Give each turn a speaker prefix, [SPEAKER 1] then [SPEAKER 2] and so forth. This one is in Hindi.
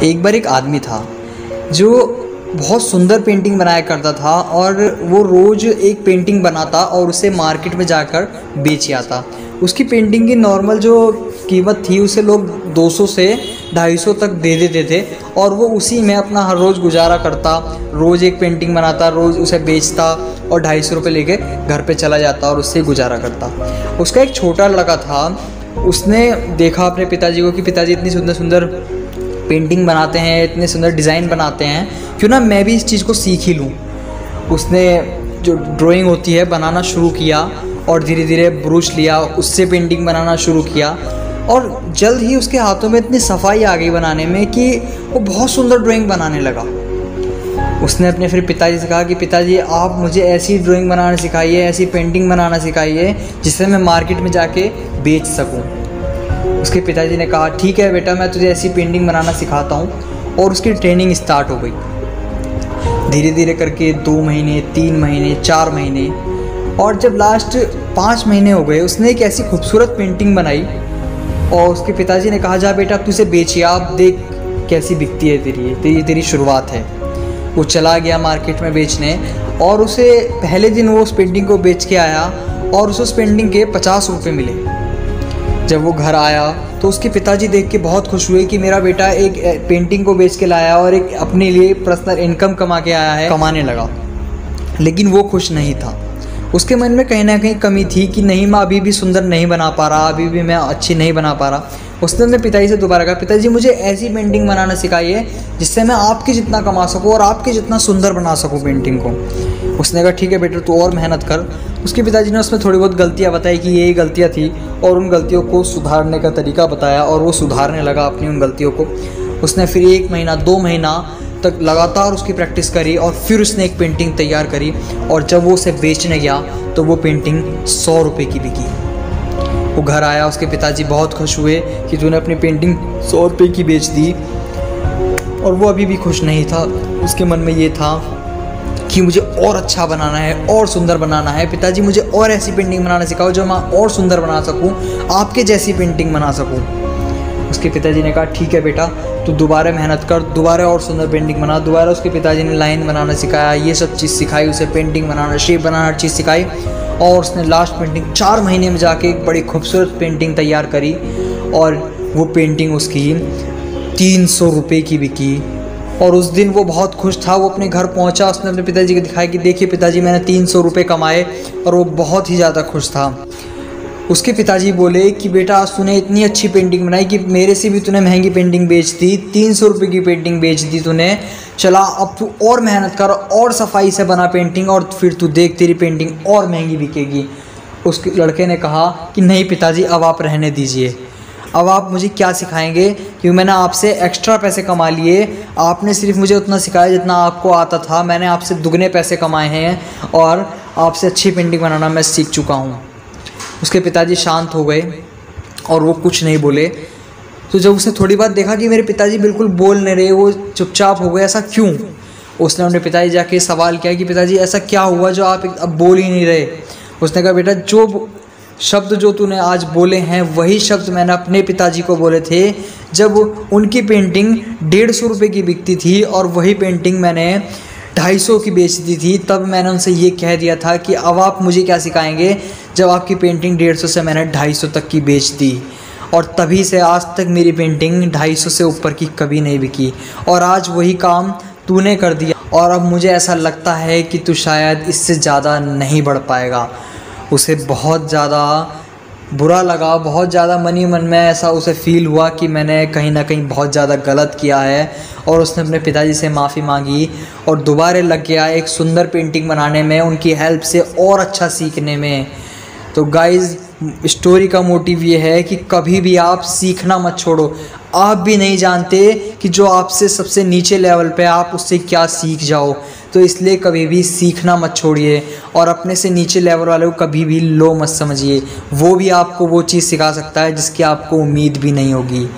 [SPEAKER 1] एक बार एक आदमी था जो बहुत सुंदर पेंटिंग बनाया करता था और वो रोज़ एक पेंटिंग बनाता और उसे मार्केट में जाकर बेच आता। उसकी पेंटिंग की नॉर्मल जो कीमत थी उसे लोग 200 से 250 तक दे देते थे और वो उसी में अपना हर रोज़ गुजारा करता। रोज़ एक पेंटिंग बनाता, रोज़ उसे बेचता और 250 रुपये लेके घर पे चला जाता और उससे गुजारा करता। उसका एक छोटा लड़का था, उसने देखा अपने पिताजी को कि पिताजी इतनी सुंदर सुंदर पेंटिंग बनाते हैं, इतने सुंदर डिज़ाइन बनाते हैं, क्यों ना मैं भी इस चीज़ को सीख ही लूँ। उसने जो ड्राइंग होती है बनाना शुरू किया और धीरे धीरे ब्रश लिया, उससे पेंटिंग बनाना शुरू किया और जल्द ही उसके हाथों में इतनी सफाई आ गई बनाने में कि वो बहुत सुंदर ड्राइंग बनाने लगा। उसने अपने फिर पिताजी से कहा कि पिताजी आप मुझे ऐसी ड्राइंग बनाना सिखाइए, ऐसी पेंटिंग बनाना सिखाइए जिससे मैं मार्केट में जाके बेच सकूं। उसके पिताजी ने कहा ठीक है बेटा, मैं तुझे ऐसी पेंटिंग बनाना सिखाता हूं। और उसकी ट्रेनिंग स्टार्ट हो गई। धीरे धीरे करके 2 महीने, 3 महीने, 4 महीने और जब लास्ट 5 महीने हो गए, उसने एक ऐसी खूबसूरत पेंटिंग बनाई और उसके पिताजी ने कहा जा बेटा अब तू इसे बेचिए, आप देख कैसी बिकती है तेरी शुरुआत है। वो चला गया मार्केट में बेचने और उसे पहले दिन वो उस पेंटिंग को बेच के आया और उस पेंटिंग के 50 रुपये मिले। जब वो घर आया तो उसके पिताजी देख के बहुत खुश हुए कि मेरा बेटा एक पेंटिंग को बेच के लाया और एक अपने लिए पर्सनल इनकम कमा के आया है, कमाने लगा। लेकिन वो खुश नहीं था। उसके मन में कहीं ना कहीं कमी थी कि नहीं, मैं अभी भी सुंदर नहीं बना पा रहा, अभी भी मैं अच्छी नहीं बना पा रहा। उसने अपने पिताजी से दोबारा कहा पिताजी मुझे ऐसी पेंटिंग बनाना सिखाइए जिससे मैं आपके जितना कमा सकूं और आपके जितना सुंदर बना सकूं पेंटिंग को। उसने कहा ठीक है बेटा तू और मेहनत कर। उसके पिताजी ने उसमें थोड़ी बहुत गलतियां बताई कि ये गलतियां थी और उन गलतियों को सुधारने का तरीका बताया और वो सुधारने लगा अपनी उन गलतियों को। उसने फिर 1 महीना 2 महीना तक लगातार उसकी प्रैक्टिस करी और फिर उसने एक पेंटिंग तैयार करी और जब वो उसे बेचने गया तो वो पेंटिंग 100 रुपये की बिकी। वो घर आया, उसके पिताजी बहुत खुश हुए कि तूने अपनी पेंटिंग 100 रुपये की बेच दी। और वो अभी भी खुश नहीं था। उसके मन में ये था कि मुझे और अच्छा बनाना है और सुंदर बनाना है। पिताजी मुझे और ऐसी पेंटिंग बनाना सिखाओ जो मैं और सुंदर बना सकूं, आपके जैसी पेंटिंग बना सकूं। उसके पिताजी ने कहा ठीक है बेटा तू दोबारा मेहनत कर, दोबारा और सुंदर पेंटिंग बना। दोबारा उसके पिताजी ने लाइन बनाना सिखाया, ये सब चीज़ सिखाई उसे, पेंटिंग बनाना, शेप बनाना, हर चीज़ सिखाई। और उसने लास्ट पेंटिंग 4 महीने में जाके एक बड़ी खूबसूरत पेंटिंग तैयार करी और वो पेंटिंग उसकी 300 रुपये की बिकी। और उस दिन वो बहुत खुश था। वो अपने घर पहुंचा, उसने अपने पिताजी को दिखाया कि देखिए पिताजी मैंने 300 रुपये कमाए। और वो बहुत ही ज़्यादा खुश था। उसके पिताजी बोले कि बेटा आज तूने इतनी अच्छी पेंटिंग बनाई कि मेरे से भी तूने महंगी पेंटिंग बेच दी, 300 रुपये की पेंटिंग बेच दी तूने। चला अब तू और मेहनत कर और सफाई से बना पेंटिंग और फिर तू देख तेरी पेंटिंग और महंगी बिकेगी। उसके लड़के ने कहा कि नहीं पिताजी अब आप रहने दीजिए, अब आप मुझे क्या सिखाएंगे, क्योंकि मैंने आपसे एक्स्ट्रा पैसे कमा लिए। आपने सिर्फ मुझे उतना सिखाया जितना आपको आता था, मैंने आपसे दुगने पैसे कमाए हैं और आपसे अच्छी पेंटिंग बनाना मैं सीख चुका हूँ। उसके पिताजी शांत हो गए और वो कुछ नहीं बोले। तो जब उसने थोड़ी बात देखा कि मेरे पिताजी बिल्कुल बोल नहीं रहे, वो चुपचाप हो गए, ऐसा क्यों? उसने अपने पिताजी जाके सवाल किया कि पिताजी ऐसा क्या हुआ जो आप अब बोल ही नहीं रहे। उसने कहा बेटा जो शब्द जो तूने आज बोले हैं वही शब्द मैंने अपने पिताजी को बोले थे जब उनकी पेंटिंग 150 रुपये की बिकती थी और वही पेंटिंग मैंने 250 की बेच दी थी। तब मैंने उनसे ये कह दिया था कि अब आप मुझे क्या सिखाएंगे जब आपकी पेंटिंग 150 से मैंने 250 तक की बेच दी। और तभी से आज तक मेरी पेंटिंग 250 से ऊपर की कभी नहीं बिकी और आज वही काम तूने कर दिया और अब मुझे ऐसा लगता है कि तू शायद इससे ज़्यादा नहीं बढ़ पाएगा। उसे बहुत ज़्यादा बुरा लगा, बहुत ज़्यादा मन ही मन में ऐसा उसे फ़ील हुआ कि मैंने कहीं ना कहीं बहुत ज़्यादा गलत किया है। और उसने अपने पिताजी से माफ़ी मांगी और दोबारा लग गया एक सुंदर पेंटिंग बनाने में, उनकी हेल्प से और अच्छा सीखने में। तो गाइज़ स्टोरी का मोटिव ये है कि कभी भी आप सीखना मत छोड़ो। आप भी नहीं जानते कि जो आपसे सबसे नीचे लेवल पे आप उससे क्या सीख जाओ, तो इसलिए कभी भी सीखना मत छोड़िए और अपने से नीचे लेवल वाले को कभी भी लो मत समझिए। वो भी आपको वो चीज़ सिखा सकता है जिसकी आपको उम्मीद भी नहीं होगी।